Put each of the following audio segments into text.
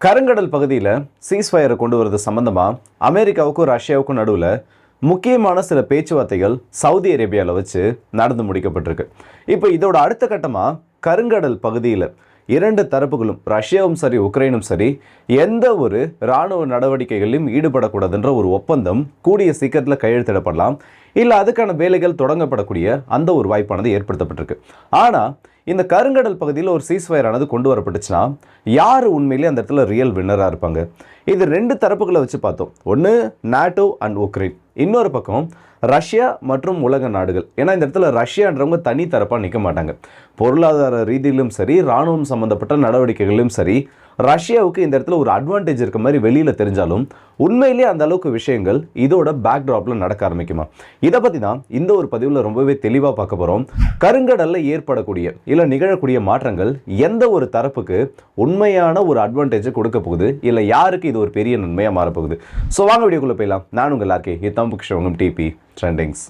கருங்கடல் பகுதியில் சீஸ்ஃபயரை கொண்டு வரது சம்பந்தமாக அமெரிக்காவுக்கும் ரஷ்யாவுக்கும் நடுவில் முக்கியமான சில பேச்சுவார்த்தைகள் சவுதி அரேபியாவில் வச்சு நடந்து முடிக்கப்பட்டிருக்கு. இப்போ இதோட அடுத்த கட்டமாக கருங்கடல் பகுதியில் இரண்டு தரப்புகளும் ரஷ்யாவும் சரி உக்ரைனும் சரி எந்த ஒரு இராணுவ நடவடிக்கைகளிலும் ஈடுபடக்கூடாதுன்ற ஒரு ஒப்பந்தம் கூடிய சீக்கிரத்தில் கையெழுத்திடப்படலாம், இல்லை அதுக்கான வேலைகள் தொடங்கப்படக்கூடிய அந்த ஒரு வாய்ப்பானது ஏற்படுத்தப்பட்டிருக்கு. ஆனால் இந்த கருங்கடல் பகுதியில் ஒரு சீஸ்ஃபயர் ஆனது கொண்டு வரப்பட்டுச்சுன்னா யார் உண்மையிலே அந்த இடத்துல ரியல் வின்னராக இருப்பாங்க? இது ரெண்டு தரப்புகளை வச்சு பார்த்தோம். ஒன்று நாட்டோ அண்ட் உக்ரைன், இன்னொரு பக்கம் ரஷ்யா மற்றும் உலக நாடுகள். ஏன்னா இந்த இடத்துல ரஷ்யான்றவங்க தனி தரப்பாக நிற்க மாட்டாங்க. பொருளாதார ரீதியிலும் சரி, இராணுவம் சம்மந்தப்பட்ட நடவடிக்கைகளிலும் சரி, ரஷ்யாவுக்கு இந்த இடத்துல ஒரு அட்வான்டேஜ் இருக்க மாதிரி வெளியில் தெரிஞ்சாலும் உண்மையிலேயே அந்த அளவுக்கு விஷயங்கள் இதோட பேக்ட்ராப்பில் நடக்க ஆரம்பிக்குமா? இதை பற்றி தான் இந்த ஒரு பதிவில் ரொம்பவே தெளிவாக பார்க்க போகிறோம். கருங்கடலில் ஏற்படக்கூடிய இல்லை நிகழக்கூடிய மாற்றங்கள் எந்த ஒரு தரப்புக்கு உண்மையான ஒரு அட்வான்டேஜை கொடுக்க போகுது, இல்லை யாருக்கு இது ஒரு பெரிய நன்மையாக மாறப்போகுது? ஸோ வாங்க வீடியோக்குள்ளே போயிடலாம். நான் உங்கள் ஆர்கே, இது தம்புக்ஷவங்கம் டிபி ட்ரெண்டிங்ஸ்.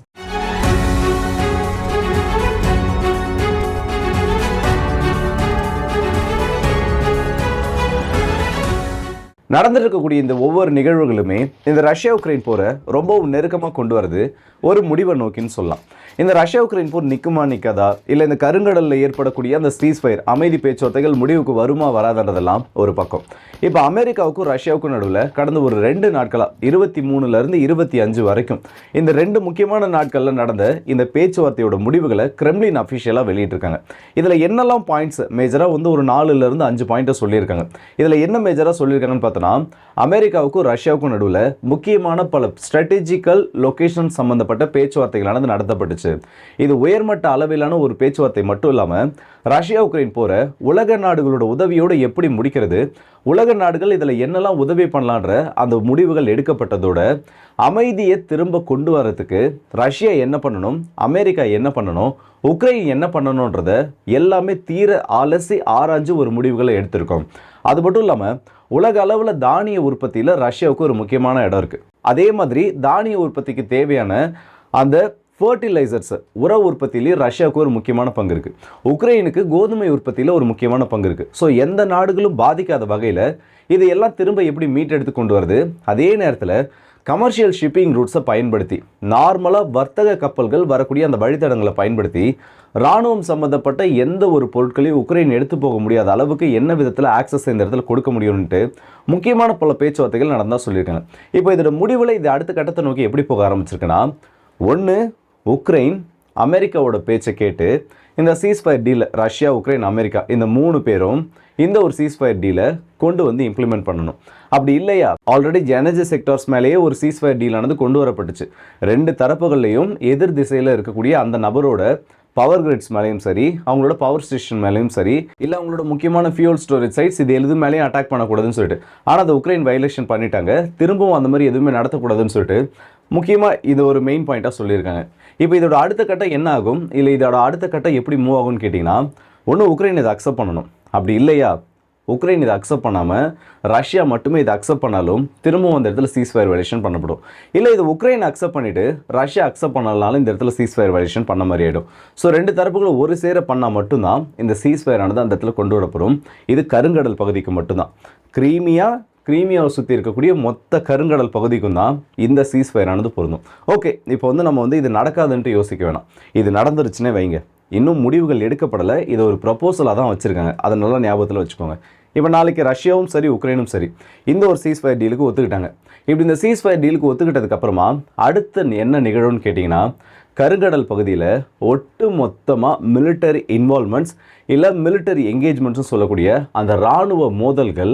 நடந்துருக்கக்கூடிய இந்த ஒவ்வொரு நிகழ்வுகளுமே இந்த ரஷ்யா உக்ரைன் போரை ரொம்பவும் நெருக்கமாக கொண்டு வரது ஒரு முடிவை நோக்கின்னு சொல்லலாம். இந்த ரஷ்யா உக்ரைன் போர் நிற்குமா நிற்காதா, இல்லை இந்த கருங்கடலில் ஏற்படக்கூடிய அந்த சீஸ்ஃபயர் அமைதி பேச்சுவார்த்தைகள் முடிவுக்கு வருமா வராதன்றதெல்லாம் ஒரு பக்கம். இப்போ அமெரிக்காவுக்கும் ரஷ்யாவுக்கும் நடுவில் கடந்த ஒரு 2 நாட்களாக 23லேருந்து 25 வரைக்கும் இந்த 2 முக்கியமான நாட்களில் நடந்த இந்த பேச்சுவார்த்தையோட முடிவுகளை கிரெம்ளின் அஃபிஷியலாக வெளியிட்டிருக்காங்க. இதில் என்னெல்லாம் பாயிண்ட்ஸ் மேஜராக வந்து ஒரு 4லேருந்து 5 பாயிண்ட்டை சொல்லியிருக்காங்க. இதில் என்ன மேஜராக சொல்லியிருக்காங்கன்னு பார்த்தோன்னா, அமெரிக்காவுக்கும் ரஷ்யாவுக்கும் நடுவில் முக்கியமான பல ஸ்ட்ராட்டஜிக்கல் லொகேஷன் சம்பந்தப்பட்ட பேச்சுவார்த்தைகளானது நடத்தப்பட்டுச்சு. இது உயர்மட்ட அளவிலான ஒரு பேச்சுவார்த்தை மட்டும் இல்லாமல் ரஷ்யா உக்ரைன் போற உலக நாடுகளோட உதவியோடு எப்படி முடிக்கிறது, உலக நாடுகள் இதில் என்னெல்லாம் உதவி பண்ணலான்ற அந்த முடிவுகள் எடுக்கப்பட்டதோட அமைதியை திரும்ப கொண்டு வரதுக்கு ரஷ்யா என்ன பண்ணணும், அமெரிக்கா என்ன பண்ணணும், உக்ரைன் என்ன பண்ணணுன்றத எல்லாமே தீர அலசி ஆராய்ஞ்சு ஒரு முடிவுகளை எடுத்திருக்கோம். அது மட்டும் இல்லாமல் உலக அளவில் தானிய உற்பத்தியில் ரஷ்யாவுக்கு ஒரு முக்கியமான இடம் இருக்குது. அதே மாதிரி தானிய உற்பத்திக்கு தேவையான அந்த ஃபர்டிலைசர்ஸ் உர உற்பத்தியிலேயே ரஷ்யாவுக்கு ஒரு முக்கியமான பங்கு இருக்குது. உக்ரைனுக்கு கோதுமை உற்பத்தியில் ஒரு முக்கியமான பங்கு இருக்குது. ஸோ எந்த நாடுகளும் பாதிக்காத வகையில் இதையெல்லாம் திரும்ப எப்படி மீட்டெடுத்து கொண்டு வருது, அதே நேரத்தில் கமர்ஷியல் ஷிப்பிங் ரூட்ஸை பயன்படுத்தி நார்மலாக வர்த்தக கப்பல்கள் வரக்கூடிய அந்த வழித்தடங்களை பயன்படுத்தி இராணுவம் சம்மந்தப்பட்ட எந்த ஒரு பொருட்களையும் உக்ரைன் எடுத்து போக முடியாத அளவுக்கு என்ன விதத்தில் ஆக்சஸ் இந்த இடத்துல கொடுக்க முடியும்ன்ட்டு முக்கியமான பல பேச்சுவார்த்தைகள் நடந்தால் சொல்லியிருக்காங்க. இப்போ இதோட முடிவில் இது அடுத்த கட்டத்தை நோக்கி எப்படி போக ஆரம்பிச்சிருக்குன்னா, ஒன்று உக்ரைன் அமெரிக்காவோட பேச்சை கேட்டு இந்த சீஸ்ஃபயர் டீலை ரஷ்யா உக்ரைன் அமெரிக்கா இந்த 3 பேரும் இந்த ஒரு சீஸ்ஃபயர் டீலை கொண்டு வந்து இம்ப்ளிமெண்ட் பண்ணணும். அப்படி இல்லையா, ஆல்ரெடி எனர்ஜி செக்டார்ஸ் மேலேயே ஒரு சீஸ்ஃபயர் டீலானது கொண்டு வரப்பட்டுச்சு. 2 தரப்புகள்லையும் எதிர் திசையில் இருக்கக்கூடிய அந்த நபரோட பவர் கிரிட்ஸ் மேலேயும் சரி, அவங்களோட பவர் ஸ்டேஷன் மேலேயும் சரி, இல்லை அவங்களோட முக்கியமான ஃபியூல் ஸ்டோரேஜ் சைட்ஸ் இது எது மேலேயும் அட்டாக் பண்ணக்கூடாதுன்னு சொல்லிட்டு, ஆனால் அதை உக்ரைன் வயலேஷன் பண்ணிட்டாங்க. திரும்பவும் அந்த மாதிரி எதுவுமே நடத்தக்கூடாதுன்னு சொல்லிட்டு முக்கியமாக இது ஒரு மெயின் பாயிண்ட்டாக சொல்லியிருக்காங்க. இப்போ இதோட அடுத்த கட்டம் என்ன ஆகும், இல்லை இதோட அடுத்த கட்டம் எப்படி மூவ் ஆகும்னு கேட்டிங்கன்னா, ஒன்று உக்ரைன் இதை அக்செப்ட் பண்ணணும். அப்படி இல்லையா, உக்ரைன் இதை அக்செப்ட் பண்ணாமல் ரஷ்யா மட்டுமே இதை அக்செப்ட் பண்ணாலும் திரும்பவும் அந்த இடத்துல சீஸ்ஃபயர் வயலேஷன் பண்ணப்படும். இல்லை இது உக்ரைன் அக்செப்ட் பண்ணிவிட்டு ரஷ்யா அக்செப்ட் பண்ணலாலும் இந்த இடத்துல சீஸ்ஃபயர் வயலேஷன் பண்ண மாதிரி ஆகிடும். ஸோ 2 தரப்புகளும் ஒரு சேர பண்ணால் மட்டும்தான் இந்த சீஸ்ஃபயர் ஆனது அந்த இடத்துல கொண்டு வரப்படும். இது கருங்கடல் பகுதிக்கு மட்டும்தான். கிரீமியாவை சுற்றி இருக்கக்கூடிய மொத்த கருங்கடல் பகுதிக்கும் தான் இந்த சீஸ்ஃபயர் ஆனது பொருந்தும். ஓகே, இப்போ வந்து நம்ம வந்து இது நடக்காதுன்ட்டு யோசிக்க வேணாம். இது நடந்துருச்சுன்னே வைங்க, இன்னும் முடிவுகள் எடுக்கப்படலை, இது ஒரு ப்ரப்போசலாக தான் வச்சுருக்காங்க. அதை நல்லா ஞாபகத்தில் வச்சுக்கோங்க. இப்போ நாளைக்கு ரஷ்யாவும் சரி உக்ரைனும் சரி இந்த ஒரு சீஸ்ஃபயர் டீலுக்கு ஒத்துக்கிட்டாங்க. இப்படி இந்த சீஸ்ஃபயர் டீலுக்கு ஒத்துக்கிட்டதுக்கப்புறமா அடுத்து என்ன நிகழும்னு கேட்டிங்கன்னா, கருங்கடல் பகுதியில் ஒட்டு மொத்தமாக மிலிட்டரி இன்வால்மெண்ட்ஸ் இல்லை மிலிட்டரி என்கேஜ்மெண்ட்ஸும் சொல்லக்கூடிய அந்த இராணுவ மோதல்கள்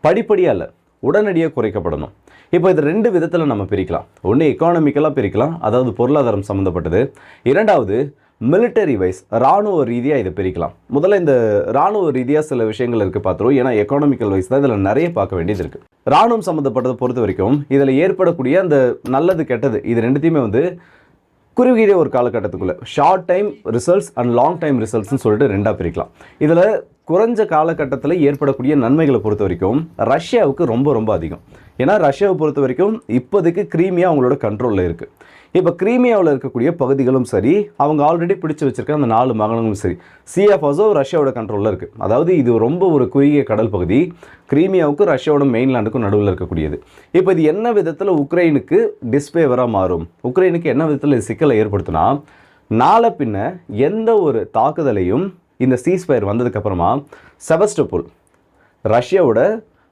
படிப்படியாக இல்லை, உடனடியாக குறைக்கப்படணும். இப்போ இது 2 விதத்தில் நம்ம பிரிக்கலாம். ஒன்று எக்கானமிக்கலாக பிரிக்கலாம், அதாவது பொருளாதாரம் சம்மந்தப்பட்டது. இரண்டாவது மிலிட்டரி வைஸ் இராணுவ ரீதியாக இதை பிரிக்கலாம். முதல்ல இந்த இராணுவ ரீதியாக சில விஷயங்கள் இருக்குது பார்த்துருவோம். ஏன்னா எக்கானமிக்கல் வைஸ் தான் இதில் நிறைய பார்க்க வேண்டியது இருக்குது. இராணுவம் சம்மந்தப்பட்டதை பொறுத்த வரைக்கும் இதில் ஏற்படக்கூடிய அந்த நல்லது கெட்டது இது 2த்தையுமே வந்து குறுகிய ஒரு காலகட்டத்துக்குள்ளே short time results and long time ரிசல்ட்ஸ்னு சொல்லிட்டு 2ஆக பிரிக்கலாம். இதில் குறைஞ்ச காலகட்டத்தில் ஏற்படக்கூடிய நன்மைகளை பொறுத்த வரைக்கும் ரஷ்யாவுக்கு ரொம்ப ரொம்ப அதிகம். ஏன்னா ரஷ்யாவை பொறுத்த வரைக்கும் இப்போதைக்கு கிரீமியா அவங்களோட கண்ட்ரோலில் இருக்குது. இப்போ கிரீமியாவில் இருக்கக்கூடிய பகுதிகளும் சரி, அவங்க ஆல்ரெடி பிடிச்சு வச்சிருக்க அந்த 4 மாகாணங்களும் சரி, சி ஆஃப் அசோவ் ரஷ்யாவோட கண்ட்ரோலில் இருக்குது. அதாவது இது ரொம்ப ஒரு குறுகிய கடல் பகுதி, கிரீமியாவுக்கும் ரஷ்யாவோட மெயின்லேண்டுக்கும் நடுவில் இருக்கக்கூடியது. இப்போ இது என்ன விதத்தில் உக்ரைனுக்கு டிஸ்ஃபேவராக மாறும், உக்ரைனுக்கு என்ன விதத்தில் இது சிக்கலை ஏற்படுத்தினா, நாளை பின்ன எந்த ஒரு தாக்குதலையும் இந்த சீஸ்ஃபயர் வந்ததுக்கப்புறமா செவஸ்டோபோல், ரஷ்யாவோட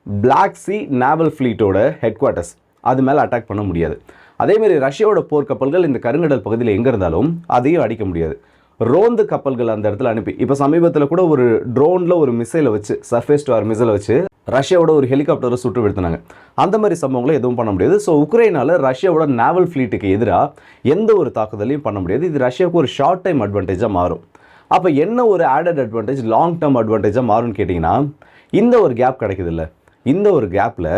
பிளாக் சி நேவல் ஃப்ளீட்டோட ஹெட் குவார்ட்டர்ஸ், அது மேலே அட்டாக் பண்ண முடியாது. அதேமாதிரி ரஷ்யாவோட போர்க்கப்பல்கள் இந்த கருங்கடல் பகுதியில் எங்கே இருந்தாலும் அதையும் அடிக்க முடியாது. ரோந்து கப்பல்கள் அந்த இடத்துல அனுப்பி, இப்போ சமீபத்தில் கூட ஒரு ட்ரோனில் ஒரு மிசைலை வச்சு, சர்ஃபேஸ் டு ஏர் மிசைலை வச்சு ரஷ்யாவோட ஒரு ஹெலிகாப்டரை சுட்டு வீழ்த்தினாங்க. அந்த மாதிரி சம்பவங்களை எதுவும் பண்ண முடியாது. ஸோ உக்ரைனால் ரஷ்யாவோட நேவல் ஃப்ளீட்டுக்கு எதிராக எந்த ஒரு தாக்குதலையும் பண்ண முடியாது. இது ரஷ்யாவுக்கு ஒரு ஷார்ட் டைம் அட்வான்டேஜாக மாறும். அப்போ என்ன ஒரு ஆடட் அட்வான்டேஜ், லாங் டேர்ம் அட்வான்டேஜாக மாறும்னு கேட்டிங்கன்னா, இந்த ஒரு கேப் கிடைக்குது இல்லை, இந்த ஒரு கேப்பில்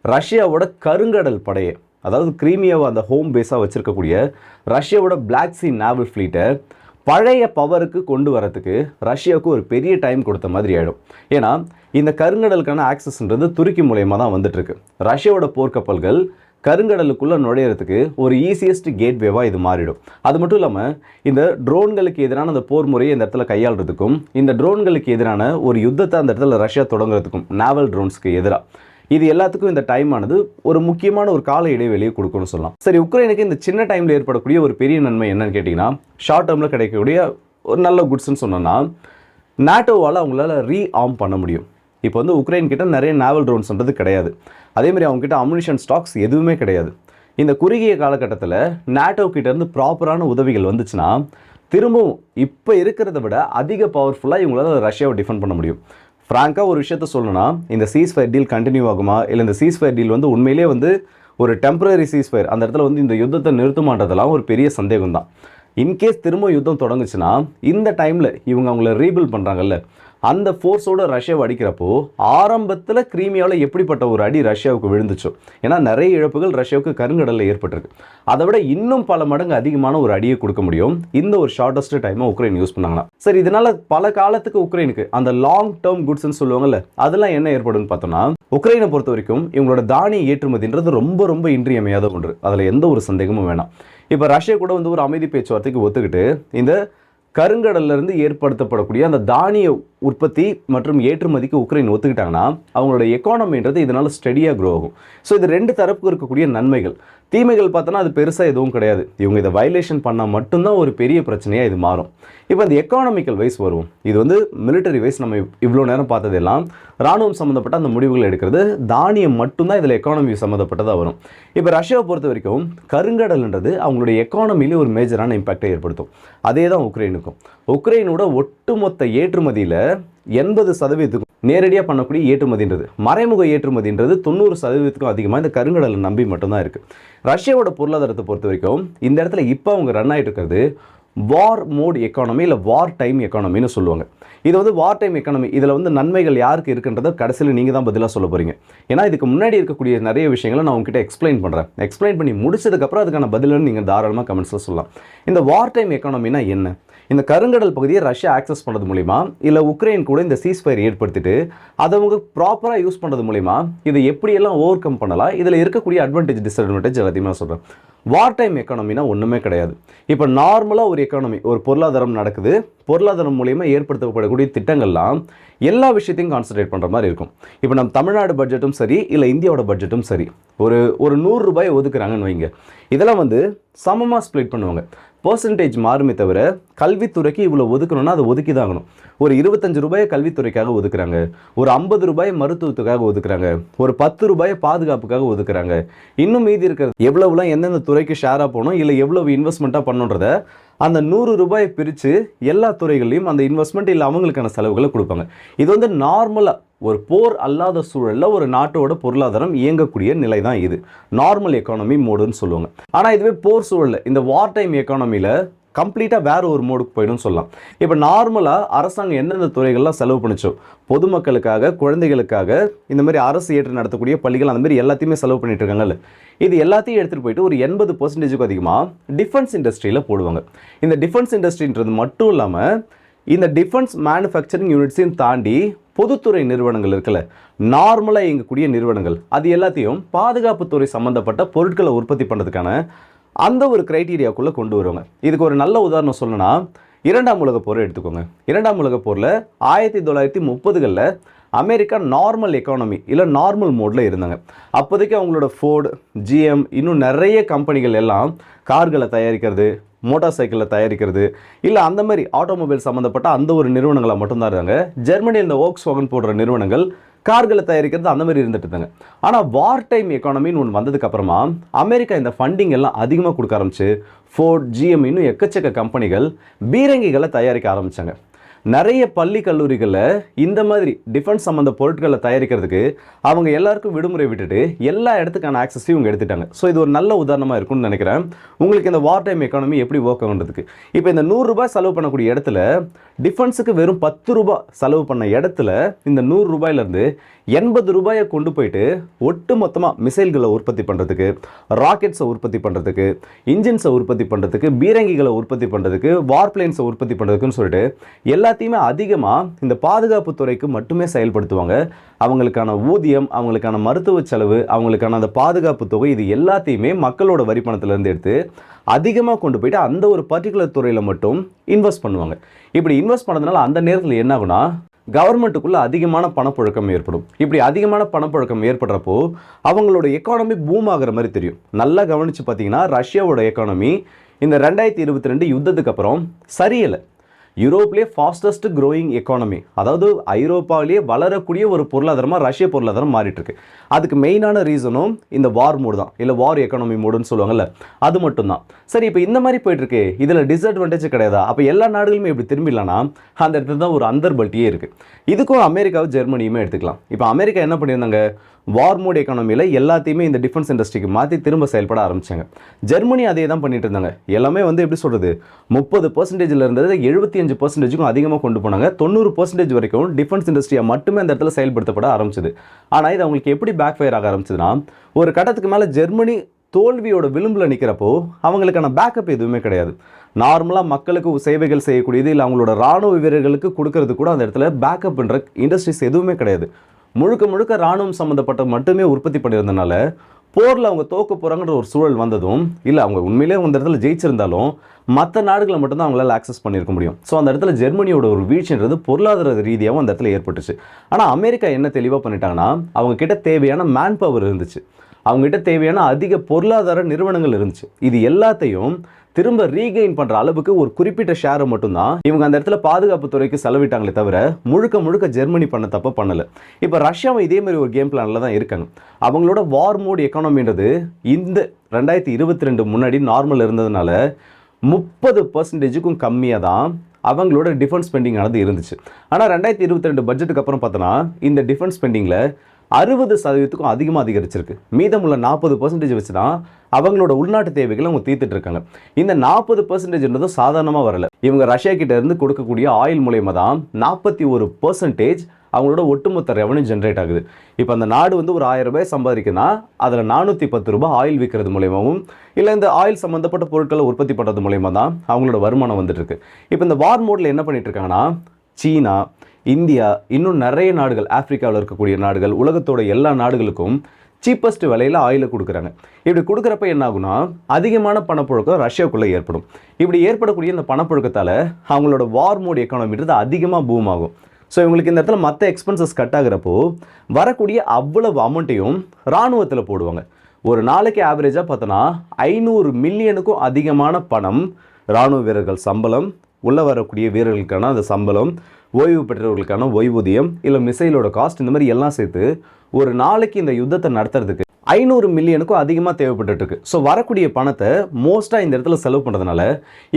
ரஷ்யாவோட கருங்கடல் படையை, அதாவது கிரீமியாவை அந்த ஹோம் பேஸாக வச்சுருக்கக்கூடிய ரஷ்யாவோட பிளாக் சி நேவல் ஃப்ளீட்டை பழைய பவருக்கு கொண்டு வரத்துக்கு ரஷ்யாவுக்கு ஒரு பெரிய டைம் கொடுத்த மாதிரி ஆகிடும். ஏன்னா இந்த கருங்கடலுக்கான ஆக்சஸ்ன்றது துருக்கி மூலயமா தான் வந்துட்டுருக்கு. ரஷ்யாவோட போர்க்கப்பல்கள் கருங்கடலுக்குள்ளே நுழையிறதுக்கு ஒரு ஈஸியஸ்ட் கேட்வேவாக இது மாறிடும். அது மட்டும் இல்லாமல் இந்த ட்ரோன்களுக்கு எதிரான அந்த போர் முறையை இந்த இடத்துல கையாளுறதுக்கும், இந்த ட்ரோன்களுக்கு எதிரான ஒரு யுத்தத்தை அந்த இடத்துல ரஷ்யா தொடங்குறதுக்கும், நேவல் ட்ரோன்ஸ்க்கு எதிராக, இது எல்லாத்துக்கும் இந்த டைம் ஆனது ஒரு முக்கியமான ஒரு கால இடைவெளியை கொடுக்கும்னு சொல்லலாம். சரி, உக்ரைனுக்கு இந்த சின்ன டைமில் ஏற்படக்கூடிய ஒரு பெரிய நன்மை என்னன்னு கேட்டிங்கன்னா, ஷார்ட் டேர்மில் கிடைக்கக்கூடிய ஒரு நல்ல குட்ஸ்ன்னு சொன்னோன்னா, நாட்டோவால் அவங்களால ரீஆர்ம் பண்ண முடியும். இப்போ வந்து உக்ரைன் கிட்ட நிறைய நேவல் ட்ரோன்ஸ்ன்றது கிடையாது. அதேமாதிரி அவங்ககிட்ட அம்யூனிஷன் ஸ்டாக்ஸ் எதுவுமே கிடையாது. இந்த குறுகிய காலகட்டத்தில் நாட்டோ கிட்டேருந்து ப்ராப்பரான உதவிகள் வந்துச்சுன்னா, திரும்பவும் இப்போ இருக்கிறத விட அதிக பவர்ஃபுல்லாக இவங்களால ரஷ்யாவை டிஃபெண்ட் பண்ண முடியும். ஃப்ராங்காக ஒரு விஷயத்த சொல்லணும்னா, இந்த சீஸ்ஃபயர் டீல் கண்டினியூ ஆகுமா, இல்லை இந்த சீஸ்ஃபயர் டீல் வந்து உண்மையிலே வந்து ஒரு டெம்பரரி சீஸ்ஃபயர், அந்த இடத்துல வந்து இந்த யுத்தத்தை நிறுத்துமான்றதெல்லாம் ஒரு பெரிய சந்தேகம் தான். இன்கேஸ் திரும்ப யுத்தம் தொடங்குச்சுன்னா, இந்த டைமில் இவங்க அவங்கள ரீபில்ட் பண்ணுறாங்கல்ல, அந்த ஃபோர்ஸோட ரஷ்யாவை அடிக்கிறப்போ ஆரம்பத்தில் கிரீமியாவில் எப்படிப்பட்ட ஒரு அடி ரஷ்யாவுக்கு விழுந்துச்சோ, ஏன்னா நிறைய இழப்புகள் ரஷ்யாவுக்கு கருங்கடலில் ஏற்பட்டிருக்கு, அதை விட இன்னும் பல மடங்கு அதிகமான ஒரு அடியை கொடுக்க முடியும் இந்த ஒரு ஷார்ட்டஸ்ட் டைமை உக்ரைன் யூஸ் பண்ணாங்கன்னா. சரி, இதனால் பல காலத்துக்கு உக்ரைனுக்கு அந்த லாங் டேர்ம் குட்ஸ்ன்னு சொல்லுவாங்கல்ல, அதெல்லாம் என்ன ஏற்படும்னு பார்த்தோம்னா, உக்ரைனை பொறுத்த வரைக்கும் இவங்களோட தானிய ஏற்றுமதின்றது ரொம்ப ரொம்ப இன்றியமையாத ஒன்று, அதில் எந்த ஒரு சந்தேகமும் வேணாம். இப்போ ரஷ்யா கூட வந்து ஒரு அமைதி பேச்சுவார்த்தைக்கு ஒத்துக்கிட்டு இந்த கருங்கடல்லிருந்து ஏற்படுத்தப்படக்கூடிய அந்த தானிய உற்பத்தி மற்றும் ஏற்றுமதிக்கு உக்ரைன் ஒத்துக்கிட்டாங்கன்னா அவங்களோட எக்கானமின்றது இதனால் ஸ்டெடியாக க்ரோ ஆகும். ஸோ இது ரெண்டு தரப்புக்கு இருக்கக்கூடிய நன்மைகள். தீமைகள் பார்த்தோன்னா அது பெருசாக எதுவும் கிடையாது. இவங்க இதை வயலேஷன் பண்ணால் மட்டும்தான் ஒரு பெரிய பிரச்சனையாக இது மாறும். இப்போ இந்த எக்கானமிக்கல் வைஸ் வருவோம். இது வந்து மிலிட்டரி வைஸ் நம்ம இவ்வளோ நேரம் பார்த்ததெல்லாம் ராணுவம் சம்மந்தப்பட்ட அந்த முடிவுகள் எடுக்கிறது, தானியம் மட்டும்தான் இதில் எக்கானமி சம்மந்தப்பட்டதாக வரும். இப்போ ரஷ்யாவை பொறுத்த வரைக்கும் கருங்கடல்ன்றது அவங்களுடைய எக்கானமியிலே ஒரு மேஜரான இம்பாக்டை ஏற்படுத்தும். அதே தான் உக்ரைனுக்கும். உக்ரைனோட ஒட்டுமொத்த ஏற்றுமதியில் 80% நேரடியாக பண்ணக்கூடிய ஏற்றுமதின்றது, மறைமுக ஏற்றுமதின்றது 90% அதிகமாக இந்த கருங்கடலை நம்பி மட்டும்தான் இருக்குது. ரஷ்யாவோட பொருளாதாரத்தை பொறுத்த வரைக்கும் இந்த இடத்துல இப்போ அவங்க ரன் ஆகிட்டு இருக்கிறது வார் மோட் எக்கானமி, இல்லை வார் டைம் எக்கானமின்னு சொல்லுவாங்க. இது வந்து வார் டைம் எக்கானமி. இதில் வந்து நன்மைகள் யாருக்கு இருக்குன்றதை கடைசியில் நீங்கள் தான் பதிலாக சொல்ல போகிறீங்க. ஏன்னா இதுக்கு முன்னாடி இருக்கக்கூடிய நிறைய விஷயங்களை நான் உங்ககிட்ட எக்ஸ்பிளைன் பண்ணுறேன். எக்ஸ்பிளைன் பண்ணி முடிச்சதுக்கப்புறம் அதுக்கான பதிலுன்னு நீங்கள் தாராளமாக கமெண்ட்ஸில் சொல்லலாம். இந்த வார் டைம் எக்கானமினா என்ன? இந்த கருங்கடல் பகுதியை ரஷ்யா ஆக்சஸ் பண்ணுறது மூலிமா, இல்லை உக்ரைன் கூட இந்த சீஸ்ஃபயர் ஏற்படுத்திட்டு அதை அவங்க ப்ராப்பராக யூஸ் பண்ணுறது மூலிமா இதை எப்படியெல்லாம் ஓவர் கம் பண்ணலாம், இதில் இருக்கக்கூடிய அட்வான்டேஜ் டிஸ்அட்வான்டேஜ் எல்லாத்தையுமே நான் சொல்கிறேன். வார் டைம் எக்கானமினா ஒன்றுமே கிடையாது. இப்போ நார்மலாக ஒரு எக்கானமி, ஒரு பொருளாதாரம் நடக்குது, பொருளாதாரம் மூலிமா ஏற்படுத்தப்படக்கூடிய திட்டங்கள்லாம் எல்லா விஷயத்தையும் கான்சன்ட்ரேட் பண்ணுற மாதிரி இருக்கும். இப்போ நம்ம தமிழ்நாடு பட்ஜெட்டும் சரி, இல்லை இந்தியாவோட பட்ஜெட்டும் சரி, ஒரு 100 ரூபாய் ஒதுக்குறாங்கன்னு வைங்க, இதெல்லாம் வந்து சமமாக ஸ்ப்ளிட் பண்ணுவாங்க. பர்சன்டேஜ் மாறுமே தவிர கல்வித்துறைக்கு இவ்வளோ ஒதுக்கணும்னா அதை ஒதுக்கி தான் ஆகணும். ஒரு 25 ரூபாயை கல்வித்துறைக்காக ஒதுக்குறாங்க, ஒரு 50 ரூபாயை மருத்துவத்துக்காக ஒதுக்குறாங்க, ஒரு 10 ரூபாயை பாதுகாப்புக்காக ஒதுக்குறாங்க. இன்னும் மீதி இருக்கிறது எவ்வளவுலாம் எந்தெந்த துறைக்கு ஷேராக போகணும், இல்லை எவ்வளவு இன்வெஸ்ட்மெண்ட்டாக பண்ணுன்றத அந்த 100 ரூபாயை பிரித்து எல்லா துறைகள்லையும் அந்த இன்வெஸ்ட்மெண்ட் இல்லை அவங்களுக்கான செலவுகளை கொடுப்பாங்க. இது வந்து நார்மலாக ஒரு போர் அல்லாத சூழலில் ஒரு நாட்டோட பொருளாதாரம் இயங்கக்கூடிய நிலை தான் இது. நார்மல் எக்கானமி மோடுன்னு சொல்லுவாங்க. ஆனால் இதுவே போர் சூழலில், இந்த வார் டைம் எக்கானமியில் கம்ப்ளீட்டாக வேறு ஒரு மோடுக்கு போய்டும் சொல்லலாம். இப்போ நார்மலாக அரசாங்கம் எந்தெந்த துறைகள்லாம் செலவு பண்ணிச்சோ, பொதுமக்களுக்காக, குழந்தைகளுக்காக, இந்த மாதிரி அரசு ஏற்று நடத்தக்கூடிய பள்ளிகள், அந்த மாதிரி எல்லாத்தையுமே செலவு பண்ணிட்டு இருக்காங்கல்ல, இது எல்லாத்தையும் எடுத்துகிட்டு போயிட்டு ஒரு 80% அதிகமாக டிஃபென்ஸ் இண்டஸ்ட்ரியில் போடுவாங்க. இந்த டிஃபென்ஸ் இண்டஸ்ட்ரின்றது மட்டும் இல்லாமல் இந்த டிஃபென்ஸ் மேனுஃபேக்சரிங் யூனிட்ஸையும் தாண்டி பொதுத்துறை நிறுவனங்கள் இருக்குல்ல, நார்மலாக இயங்கக்கூடிய நிறுவனங்கள், அது எல்லாத்தையும் பாதுகாப்புத்துறை சம்மந்தப்பட்ட பொருட்களை உற்பத்தி பண்ணுறதுக்கான அந்த ஒரு கிரைட்டீரியாக்குள்ளே கொண்டு வருவாங்க. இதுக்கு ஒரு நல்ல உதாரணம் சொல்லணும்னா இரண்டாம் உலகப் போரை எடுத்துக்கோங்க. இரண்டாம் உலகப் போரில் 1930களில் அமெரிக்கா நார்மல் எக்கானமி இல்லை நார்மல் மோடில் இருந்தாங்க. அப்போதைக்கு அவங்களோட ஃபோர்டு, ஜிஎம், இன்னும் நிறைய கம்பெனிகள் எல்லாம் கார்களை தயாரிக்கிறது, மோட்டார் சைக்கிளை தயாரிக்கிறது, இல்லை அந்த மாதிரி ஆட்டோமொபைல் சம்மந்தப்பட்ட அந்த ஒரு நிறுவனங்களை மட்டும்தான் இருந்தாங்க. ஜெர்மனியில் இந்த வோக்ஸ்வாகன் போடுற நிறுவனங்கள் கார்களை தயாரிக்கிறது அந்த மாதிரி இருந்துட்டு இருந்தாங்க. ஆனால் வார் டைம் எக்கானமின்னு ஒன்று வந்ததுக்கு அப்புறமா அமெரிக்கா இந்த ஃபண்டிங் எல்லாம் அதிகமாக கொடுக்க ஆரம்பிச்சு ஃபோர்ட், ஜிஎம் இன்னும் எக்கச்சக்க கம்பெனிகள் பீரங்கிகளை தயாரிக்க ஆரம்பித்தாங்க. நிறைய பள்ளி கல்லூரிகளில் இந்த மாதிரி டிஃபென்ஸ் சம்மந்த பொருட்களை தயாரிக்கிறதுக்கு அவங்க எல்லாருக்கும் விடுமுறை விட்டுட்டு எல்லா இடத்துக்கான ஆக்சஸையும் இவங்க எடுத்துட்டாங்க. ஸோ இது ஒரு நல்ல உதாரணமாக இருக்கும்னு நினைக்கிறேன் உங்களுக்கு இந்த வார் டைம் எக்கானமி எப்படி ஒர்க் ஆகுன்றதுக்கு. இப்போ இந்த 100 ரூபாய் செலவு பண்ணக்கூடிய இடத்துல டிஃபென்ஸுக்கு வெறும் 10 ரூபாய் செலவு பண்ண இடத்துல இந்த 100 ரூபாயிலேருந்து 80 ரூபாயை கொண்டு போயிட்டு ஒட்டு மொத்தமாக மிசைல்களை உற்பத்தி பண்ணுறதுக்கு, ராக்கெட்ஸை உற்பத்தி பண்ணுறதுக்கு, இன்ஜின்ஸை உற்பத்தி பண்ணுறதுக்கு, பீரங்கிகளை உற்பத்தி பண்ணுறதுக்கு, வார் பிளேன்ஸை உற்பத்தி பண்ணுறதுக்குன்னு சொல்லிட்டு எல்லாத்தையுமே அதிகமாக இந்த பாதுகாப்பு துறைக்கு மட்டுமே செயல்படுத்துவாங்க. அவங்களுக்கான ஊதியம், அவங்களுக்கான மருத்துவ செலவு, அவங்களுக்கான அந்த பாதுகாப்பு தொகை, இது எல்லாத்தையுமே மக்களோட வரி பணத்திலேருந்து எடுத்து அதிகமாக கொண்டு போயிட்டு அந்த ஒரு பர்டிகுலர் துறையில் மட்டும் இன்வெஸ்ட் பண்ணுவாங்க. இப்படி இன்வெஸ்ட் பண்ணதுனால அந்த நேரத்தில் என்ன ஆகுனா கவர்மெண்ட்டுக்குள்ளே அதிகமான பணப்புழக்கம் ஏற்படும். இப்படி அதிகமான பணப்புழக்கம் ஏற்படுறப்போ அவங்களோட எக்கானமி பூம் ஆகிற மாதிரி தெரியும். நல்லா கவனித்து பார்த்தீங்கன்னா ரஷ்யாவோட எக்கானமி இந்த 2022 யுத்தத்துக்கு அப்புறம் சரியில்லை. யூரோப்லேயே ஃபாஸ்டஸ்ட் க்ரோயிங் எக்கானமி, அதாவது ஐரோப்பாவிலேயே வளரக்கூடிய ஒரு பொருளாதாரமாக ரஷ்ய பொருளாதாரம் மாறிட்டு இருக்கு. அதுக்கு மெயினான ரீசனும் இந்த வார் மோடு தான், இல்லை வார் எக்கானமி மோடுன்னு சொல்லுவாங்கல்ல, அது மட்டும்தான். சரி, இப்போ இந்த மாதிரி போயிட்டு இருக்கு, இதில் டிஸ்அட்வான்டேஜ் கிடையாதா? அப்போ எல்லா நாடுகளுமே இப்படி திரும்பிடலான்னா அந்த இடத்துல தான் ஒரு அந்தர்பல்ட்டியே இருக்குது. இதுக்கும் அமெரிக்காவும் ஜெர்மனியுமே எடுத்துக்கலாம். இப்போ அமெரிக்கா என்ன பண்ணியிருந்தாங்க, வார் மோட் எக்கானமியில் எல்லாத்தையுமே இந்த டிஃபென்ஸ் இண்டஸ்ட்ரிக்கு மாற்றி திரும்ப செயல்பட ஆரம்பித்தாங்க. ஜெர்மனி அதே தான் பண்ணிட்டு இருந்தாங்க. எல்லாமே எப்படி சொல்கிறது, 30% இருந்தது 75%க்கும் அதிகமாக கொண்டு போனாங்க. 90% வரைக்கும் டிஃபென்ஸ் இண்டஸ்ட்ரியை மட்டுமே அந்த இடத்துல செயல்படுத்தப்பட ஆரம்பிச்சது. ஆனால் இது அவங்களுக்கு எப்படி பேக் ஃபயர் ஆக ஆரம்பிச்சதுன்னா, ஒரு கட்டத்துக்கு மேலே ஜெர்மனி தோல்வியோட விளிம்பில் நிற்கிறப்போ அவங்களுக்கான பேக்கப் எதுவுமே கிடையாது. நார்மலாக மக்களுக்கு சேவைகள் செய்யக்கூடியது, இல்லை அவங்களோட ராணுவ வீரர்களுக்கு கொடுக்கறது கூட அந்த இடத்துல பேக்கப்ன்ற இண்டஸ்ட்ரீஸ் எதுவுமே கிடையாது. முழுக்க முழுக்க ராணுவம் சம்மந்தப்பட்ட மட்டுமே உற்பத்தி பண்ணியிருந்தனால போரில் அவங்க தோக்க போகிறாங்கன்ற ஒரு சூழல் வந்ததும், இல்லை அவங்க உண்மையிலே அந்த இடத்துல ஜெயிச்சிருந்தாலும் மற்ற நாடுகளை மட்டும்தான் அவங்களால ஆக்சஸ் பண்ணியிருக்க முடியும். ஸோ அந்த இடத்துல ஜெர்மனியோட ஒரு வீழ்ச்சின்றது பொருளாதார ரீதியாகவும் அந்த இடத்துல ஏற்பட்டுச்சு. ஆனால் அமெரிக்கா என்ன தெளிவாக பண்ணிட்டாங்கன்னா, அவங்க கிட்ட தேவையான மேன் பவர் இருந்துச்சு, அவங்ககிட்ட தேவையான அதிக பொருளாதார நிறுவனங்கள் இருந்துச்சு. இது எல்லாத்தையும் திரும்ப ரீகெயின் பண்ணுற அளவுக்கு ஒரு குறிப்பிட்ட ஷேரை மட்டும்தான் இவங்க அந்த இடத்துல பாதுகாப்பு துறைக்கு செலவிட்டாங்களே தவிர முழுக்க முழுக்க ஜெர்மனி பண்ண தப்ப பண்ணலை. இப்போ ரஷ்யாவும் இதே மாதிரி ஒரு கேம் பிளானில் தான் இருக்காங்க. அவங்களோட வார் மோட் எக்கானமின்றது இந்த 2022 முன்னாடி நார்மல் இருந்ததுனால 30%க்கும் கம்மியாக தான் அவங்களோட டிஃபென்ஸ் ஸ்பெண்டிங் ஆனது இருந்துச்சு. ஆனால் 2022 பட்ஜெட்டுக்கு அப்புறம் பார்த்தோன்னா இந்த டிஃபென்ஸ் ஸ்பெண்டிங்கில் 60%க்கும் அதிகமாக அதிகரிச்சிருக்கு. மீதமுள்ள 40% வச்சு தான் அவங்களோட உள்நாட்டு தேவைகளை அவங்க தீர்த்துட்டு இருக்காங்க. இந்த 40%ன்றதும் சாதாரணமாக வரல. இவங்க ரஷ்யா கிட்ட இருந்து கொடுக்கக்கூடிய ஆயில் மூலயமா தான் 41% அவங்களோட ஒட்டுமொத்த ரெவன்யூ ஜென்ரேட் ஆகுது. இப்போ அந்த நாடு ஒரு 1000 ரூபாய் சம்பாதிக்குன்னா அதில் 410 ரூபாய் ஆயில் விற்கிறது மூலயமாவும், இல்லை இந்த ஆயில் சம்மந்தப்பட்ட பொருட்களை உற்பத்தி பண்ணுறது மூலயமா தான் அவங்களோட வருமானம் வந்துட்டு இருக்கு. இப்போ இந்த வார் மோடில் என்ன பண்ணிட்டு இருக்காங்கன்னா, சீனா, இந்தியா, இன்னும் நிறைய நாடுகள், ஆப்பிரிக்காவில் இருக்கக்கூடிய நாடுகள், உலகத்தோட எல்லா நாடுகளுக்கும் சீப்பஸ்ட் விலையில் ஆயிலை கொடுக்குறாங்க. இப்படி கொடுக்குறப்ப என்ன ஆகுனா, அதிகமான பணப்புழக்கம் ரஷ்யாவுக்குள்ளே ஏற்படும். இப்படி ஏற்படக்கூடிய இந்த பணப்புழக்கத்தால் அவங்களோட வார் மோட் எக்கானமின்றது அதிகமாக பூம் ஆகும். ஸோ இவங்களுக்கு இந்த இடத்துல மற்ற எக்ஸ்பென்சஸ் கட் ஆகிறப்போ வரக்கூடிய அவ்வளவு அமௌண்ட்டையும் இராணுவத்தில் போடுவாங்க. ஒரு நாளைக்கு ஆவரேஜாக பார்த்தோன்னா 500 மில்லியனுக்கும் அதிகமான பணம் இராணுவ வீரர்கள் சம்பளம், உள்ளே வரக்கூடிய வீரர்களுக்கான அந்த சம்பளம், ஓய்வு பெற்றவர்களுக்கான ஓய்வூதியம், இல்லை மிசைலோட காஸ்ட், இந்த மாதிரி எல்லாம் சேர்த்து ஒரு நாளைக்கு இந்த யுத்தத்தை நடத்துறதுக்கு 500 மில்லியனுக்கும் அதிகமாக தேவைப்பட்டு இருக்கு. ஸோ வரக்கூடிய பணத்தை மோஸ்ட்டாக இந்த இடத்துல செலவு பண்ணுறதுனால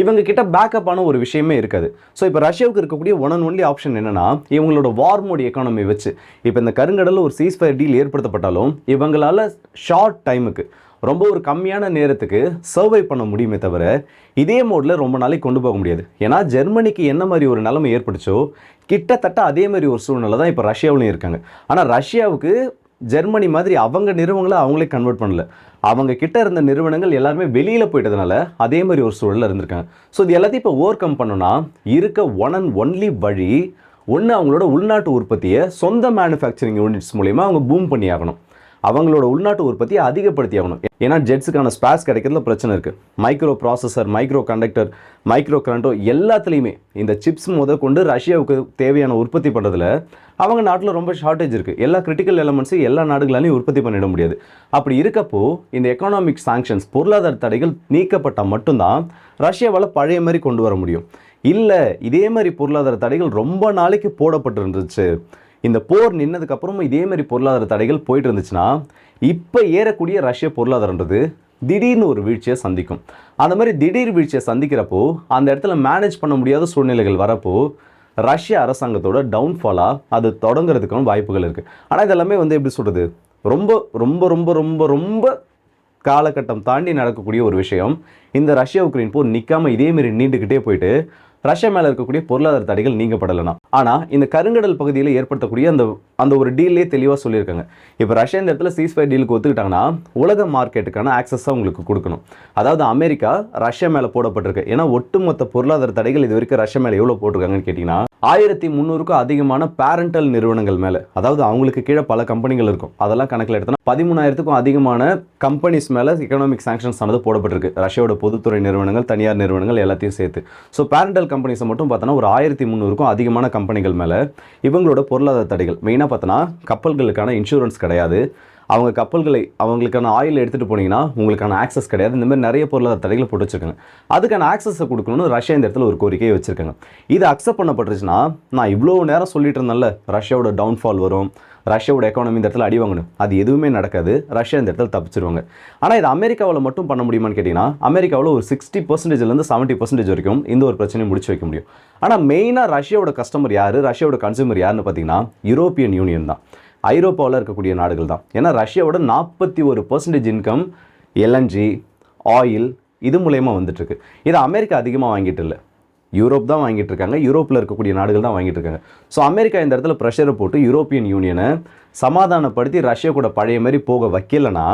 இவங்க கிட்ட பேக்கப்பான ஒரு விஷயமே இருக்காது. ஸோ இப்போ ரஷ்யாவுக்கு இருக்கக்கூடிய ஒன் அண்ட் ஒன்லி ஆப்ஷன் என்னன்னா, இவங்களோட வார் மோட் எக்கானமி வச்சு இப்போ இந்த கருங்கடலில் ஒரு சீஸ்ஃபயர் டீல் ஏற்படுத்தப்பட்டாலும் இவங்களால ஷார்ட் டைமுக்கு ரொம்ப ஒரு கம்மியான நேரத்துக்கு சர்வை பண்ண முடியுமே தவிர இதே மோடில் ரொம்ப நாளைக்கு கொண்டு போக முடியாது. ஏன்னா ஜெர்மனிக்கு என்ன மாதிரி ஒரு நிலைமை ஏற்படுச்சோ கிட்டத்தட்ட அதே மாதிரி ஒரு சூழ்நிலை தான் இப்போ ரஷ்யாவிலையும் இருக்காங்க. ஆனால் ரஷ்யாவுக்கு ஜெர்மனி மாதிரி அவங்க நிறுவனங்களை அவங்களே கன்வெர்ட் பண்ணல. அவங்க கிட்ட இருந்த நிறுவனங்கள் எல்லாருமே வெளியில் போயிட்டதுனால அதே மாதிரி ஒரு சூழலில் இருந்திருக்காங்க. ஸோ இது எல்லாத்தையும் இப்போ ஓவர் கம் பண்ணோன்னா இருக்க ஒன் அண்ட் ஒன்லி வழி ஒன்று, அவங்களோட உள்நாட்டு உற்பத்தியை சொந்த மேனுஃபேக்சரிங் யூனிட்ஸ் மூலயமா அவங்க பூம் பண்ணி ஆகணும். அவங்களோட உள்நாட்டு உற்பத்தியை அதிகப்படுத்தி ஆகணும். ஏன்னா ஜெட்ஸுக்கான ஸ்பேஸ் கிடைக்கிறதுல பிரச்சனை இருக்குது. Microprocessor, micro conductor, micro கரண்டோ எல்லாத்துலேயுமே இந்த சிப்ஸ் கொண்டு ரஷ்யாவுக்கு தேவையான உற்பத்தி பண்ணுறதுல அவங்க நாட்டில் ரொம்ப ஷார்ட்டேஜ் இருக்குது. எல்லா கிரிட்டிக்கல் எலமெண்ட்ஸையும் எல்லா நாடுகளாலையும் உற்பத்தி பண்ணிட முடியாது. அப்படி இருக்கப்போ இந்த எக்கனாமிக் சாங்ஷன்ஸ், பொருளாதார தடைகள் நீக்கப்பட்டால் மட்டும்தான் ரஷ்யாவால் பழைய மாதிரி கொண்டு வர முடியும். இல்லை இதே மாதிரி பொருளாதார தடைகள் ரொம்ப நாளைக்கு போடப்பட்டு இருந்துச்சு, இந்த போர் நின்னதுக்கப்புறமும் இதே மாதிரி பொருளாதார தடைகள் போயிட்டு இருந்துச்சுன்னா இப்போ ஏறக்கூடிய ரஷ்ய பொருளாதாரன்றது திடீர்னு ஒரு வீழ்ச்சியை சந்திக்கும். அந்த மாதிரி திடீர் வீழ்ச்சியை சந்திக்கிறப்போ அந்த இடத்துல மேனேஜ் பண்ண முடியாத சூழ்நிலைகள் வரப்போ ரஷ்ய அரசாங்கத்தோட டவுன்ஃபாலாக அது தொடங்குறதுக்கான வாய்ப்புகள் இருக்குது. ஆனால் இதெல்லாமே எப்படி சொல்கிறது, ரொம்ப ரொம்ப ரொம்ப ரொம்ப ரொம்ப காலகட்டம் தாண்டி நடக்கக்கூடிய ஒரு விஷயம். இந்த ரஷ்யா உக்ரைன் போர் நிற்காமல் இதேமாரி நீண்டுக்கிட்டே போயிட்டு ரஷ்யா மேலே இருக்கக்கூடிய பொருளாதார தடைகள் நீங்கப்படலைனா, ஆனால் இந்த கருங்கடல் பகுதியில் ஏற்படுத்தக்கூடிய அந்த ஒரு டீல்லே தெளிவாக சொல்லியிருக்காங்க. இப்போ ரஷ்யா இந்த இடத்துல சீஸ்ஃபயர் டீலுக்கு ஒத்துக்கிட்டாங்கன்னா உலக மார்க்கெட்டுக்கான ஆக்சஸாக உங்களுக்கு கொடுக்கணும். அதாவது அமெரிக்கா ரஷ்யா மேலே போடப்பட்டிருக்கு. ஏன்னா ஒட்டுமொத்த பொருளாதார தடைகள் இது வரைக்கும் ரஷ்யா மேலே எவ்வளோ போட்டிருக்காங்கன்னு கேட்டிங்கன்னா 1300க்கும் அதிகமான பேரண்டல் நிறுவனங்கள் மேலே, அதாவது அவங்களுக்கு கீழே பல கம்பெனிகள் இருக்கும், அதெல்லாம் கணக்கில் எடுத்தோன்னா 13,000க்கும் அதிகமான கம்பெனிஸ் மேலே எக்கனாமிக் சாங்ஷன்ஸ் ஆனது போடப்பட்டிருக்கு. ரஷ்யாவோட பொதுத்துறை நிறுவனங்கள், தனியார் நிறுவனங்கள் எல்லாத்தையும் சேர்த்து. ஸோ பேரண்டல் கம்பெனிஸை மட்டும் பார்த்தோன்னா ஒரு 1300க்கும் அதிகமான கம்பெனிகள் மேலே இவங்களோட பொருளாதார தடைகள். மெயினாக பார்த்தோன்னா கப்பல்களுக்கான இன்சூரன்ஸ் கிடையாது, அவங்க கப்பல்களை அவங்களுக்கான ஆயில் எடுத்துகிட்டு போனீங்கன்னா உங்களுக்கான ஆக்சஸ் கிடையாது. இந்த மாதிரி நிறைய பொருளாதார தடைகளை போட்டு வச்சுருக்காங்க. அதுக்கான ஆக்சஸை கொடுக்கணும்னு ரஷ்யா இந்த இடத்துல ஒரு கோரிக்கையை வச்சுருக்காங்க. இது அக்செப்ட் பண்ணப்பட்டுருச்சுன்னா, நான் இவ்வளோ நேரம் சொல்லிட்டு இருந்தேன்ல ரஷ்யாவோட டவுன்ஃபால் வரும், ரஷ்யாவோட எக்கானமி இந்த இடத்துல அடி வாங்கணும், அது எதுவுமே நடக்காது. ரஷ்யா இந்த இடத்துல தப்பிச்சிருவாங்க. ஆனால் இது அமெரிக்காவில் மட்டும் பண்ண முடியுமான்னு கேட்டிங்கன்னா அமெரிக்காவில் ஒரு 60%லேருந்து 70% வரைக்கும் இந்த ஒரு பிரச்சனையை முடிச்சு வைக்க முடியும். ஆனால் மெயினாக ரஷ்யாவோட கஸ்டமர் யார், ரஷ்யாவோட கன்சூமர் யாருன்னு பார்த்தீங்கன்னா யூரோப்பியன் யூனியன் தான், ஐரோப்பாவில் இருக்கக்கூடிய நாடுகள் தான். ஏன்னா ரஷ்யாவோட 41% இன்கம் எல்என்ஜி, ஆயில் இது மூலயமா வந்துட்டுருக்கு. இது அமெரிக்கா அதிகமாக வாங்கிட்டு இல்லை, யூரோப் தான் வாங்கிட்டு இருக்காங்க, யூரோப்பில் இருக்கக்கூடிய நாடுகள் தான் வாங்கிட்டு இருக்காங்க. ஸோ அமெரிக்கா இந்த இடத்துல ப்ரெஷரை போட்டு யூரோப்பியன் யூனியனை சமாதானப்படுத்தி ரஷ்யா கூட பழைய மாதிரி போக வைக்கலைன்னா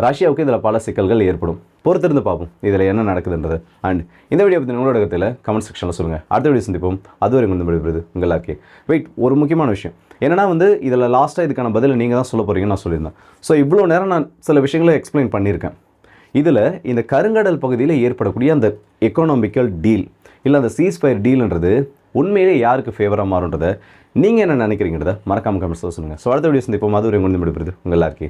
ரஷ்யாவுக்கு இதில் பல சிக்கல்கள் ஏற்படும். பொறுத்திருந்து பார்ப்போம் இதில் என்ன நடக்குதுன்றது. அண்ட் இந்த வீடியோ பற்றி உங்களோட கருத்தில் கமெண்ட் செக்ஷனில் சொல்லுங்கள். அடுத்த வீடியோ சந்திப்போம். அதுவரை வந்து விடுபடுது உங்களாக்கே. வெயிட், ஒரு முக்கியமான விஷயம் என்னன்னா இதில் லாஸ்ட்டாக இதுக்கான பதிலை நீங்கள் தான் சொல்ல போகிறீங்கன்னு நான் சொல்லியிருந்தேன். ஸோ இவ்வளோ நேரம் நான் சில விஷயங்களை எக்ஸ்பிளைன் பண்ணியிருக்கேன். இதில் இந்த கருங்கடல் பகுதியில் ஏற்படக்கூடிய அந்த எக்கனாமிக்கல் டீல் இல்லை அந்த சீஸ்ஃபயர் டீல்ன்றது உண்மையிலே யாருக்கு ஃபேவராக மாறுன்றதை நீங்கள் என்ன நினைக்கிறீங்கிறத மறக்காமல் கமெண்ட்ஸில் சொல்லுங்கள். ஸோ அடுத்த வீடியோ சந்திப்போம். அதுவரை வந்து விடுபடுது உங்கள் எல்லாருக்கே.